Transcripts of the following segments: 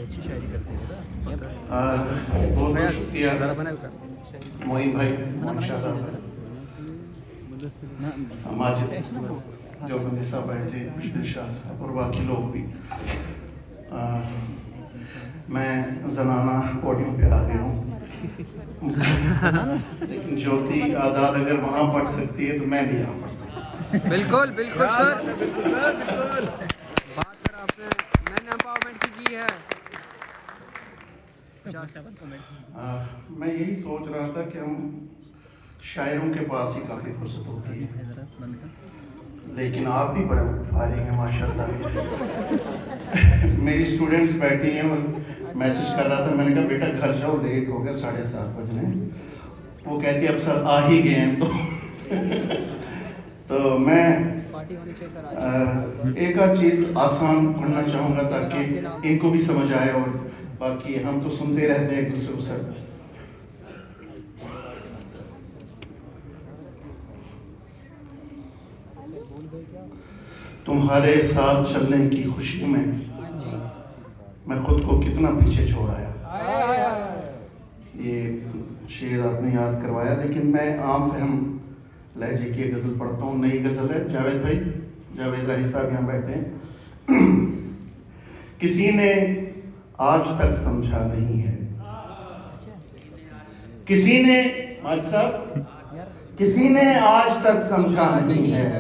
बहुत बहुत शुक्रिया मोइन भाई माजिद जो बंदे साहब बैठे मुश्किल शाह साहब और बाकी लोग भी मैं जनाना पोडियम पे आ गया हूँ। ज्योति आज़ाद अगर वहाँ पढ़ सकती है तो मैं भी यहाँ पढ़ सकता। बिल्कुल बिल्कुल सर, बात कर आपने मैन एम्पावरमेंट की है। मैं यही सोच रहा था कि हम शायरों के पास ही काफ़ी फुर्सत होती है, लेकिन आप भी बड़े फारिग हैं माशाल्लाह। मेरी स्टूडेंट्स बैठी हैं और मैसेज कर रहा था, मैंने कहा बेटा घर जाओ, लेट हो गया 7:30 बजने। वो कहती है अब सर आ ही गए हैं तो मैं एक आध चीज़ आसान पढ़ना चाहूँगा ताकि इनको भी समझ आए और बाकी हम तो सुनते रहते हैं एक दूसरे को। सर तुम्हारे साथ चलने की खुशी में मैं खुद को कितना पीछे छोड़ आया। ये शेर आपने याद करवाया, लेकिन मैं आम फहम लहजे की गज़ल पढ़ता हूँ। नई गज़ल है, जावेद भाई, जावेद राही साहब यहाँ बैठे हैं। किसी ने आज तक समझा नहीं है, किसी ने आज साहब, किसी ने आज तक समझा नहीं है,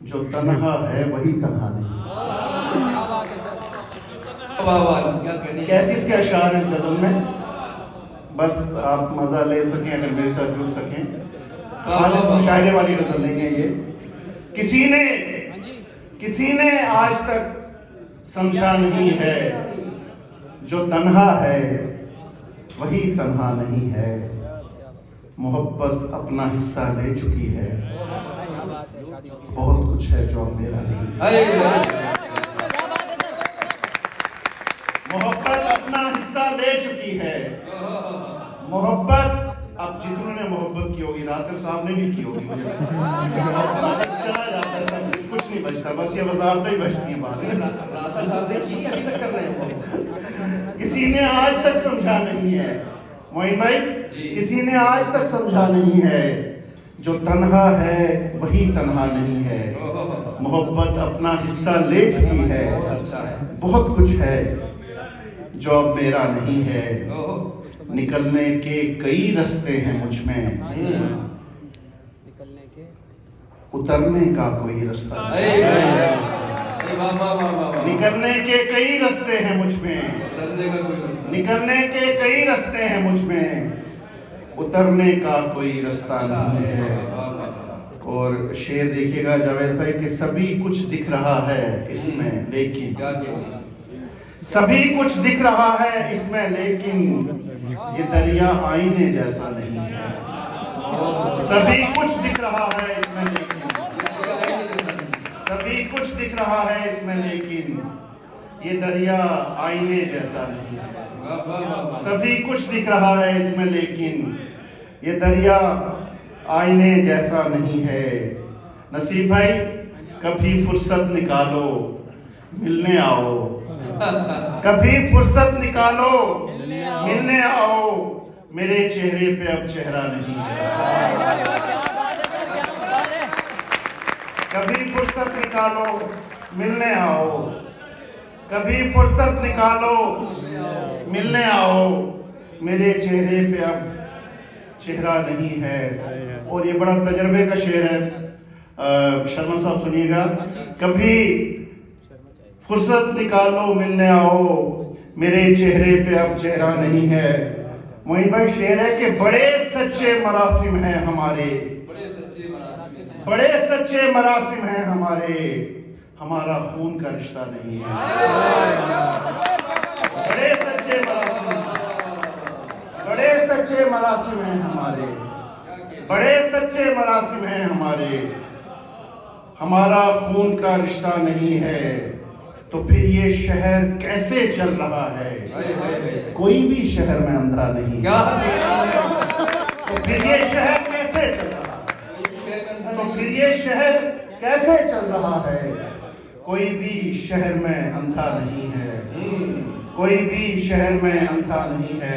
जो तन्हा है वही तन्हा नहीं। कैफियत के अशार इस गजल में, बस आप मजा ले सकें, अगर मेरे साथ जुड़ सकें। खालिस मुशायरे वाली गजल नहीं है ये। किसी ने आज तक समझा नहीं है, जो तन्हा है वही तन्हा नहीं है। मोहब्बत अपना हिस्सा ले चुकी है, बहुत कुछ है जो अब मेरा नहीं है। मोहब्बत अपना हिस्सा ले चुकी है। मोहब्बत अब जितनों ने मोहब्बत की होगी, रातर साहब ने भी की होगी, मुझे चला जाता है सब, कुछ नहीं बचता, बस ये वजारतें ही बचती हैं। बात रातर साहब ने की, अभी तक कर रहे हैं। किसी ने आज तक समझा नहीं है मोइन भाई, किसी ने आज तक समझा नहीं है, जो तन्हा है वही तन्हा नहीं है। मोहब्बत अपना हिस्सा ले चुकी है, बहुत कुछ है जो अब मेरा नहीं है। निकलने के कई रास्ते हैं मुझ में, उतरने का कोई रास्ता नहीं। निकलने के कई रास्ते हैं मुझ में, निकलने के कई रास्ते हैं मुझ में, उतरने का कोई रास्ता नहीं है। और शेर देखिएगा जावेद भाई कि सभी कुछ दिख रहा है इसमें, लेकिन सभी कुछ दिख रहा है इसमें, लेकिन ये दरिया आईने जैसा नहीं है। सभी कुछ दिख रहा है इसमें, लेकिन सभी कुछ दिख रहा है इसमें, लेकिन ये दरिया आईने जैसा नहीं है। सभी कुछ दिख रहा है इसमें, लेकिन ये दरिया आईने जैसा नहीं है। नसीब भाई कभी फुर्सत निकालो मिलने आओ, कभी फुर्सत निकालो मिलने आओ, मेरे चेहरे पे अब चेहरा नहीं है। कभी फुर्सत निकालो मिलने आओ, कभी फुर्सत निकालो मिलने आओ, मेरे चेहरे पे अब चेहरा नहीं है। और ये बड़ा तजर्बे का शेर है, शर्मा साहब सुनिएगा। कभी फुर्सत निकालो मिलने आओ, मेरे चेहरे पे अब चेहरा नहीं है। मोइन भाई शेर है कि बड़े सच्चे मरासिम हैं हमारे, बड़े सच्चे मरासिम हैं हमारे, हमारा खून का रिश्ता नहीं है। बड़े सच्चे मरासिम, बड़े सच्चे मरासिम हैं हमारे, बड़े सच्चे मरासिम हैं हमारे, हमारा खून का रिश्ता नहीं है। तो फिर ये शहर कैसे चल रहा है? कोई भी शहर में अंधा नहीं। तो फिर ये शहर कैसे चल रहा है? तो फिर ये शहर कैसे चल रहा है? कोई भी शहर में अंधा नहीं है। कोई भी शहर में अंधा नहीं है।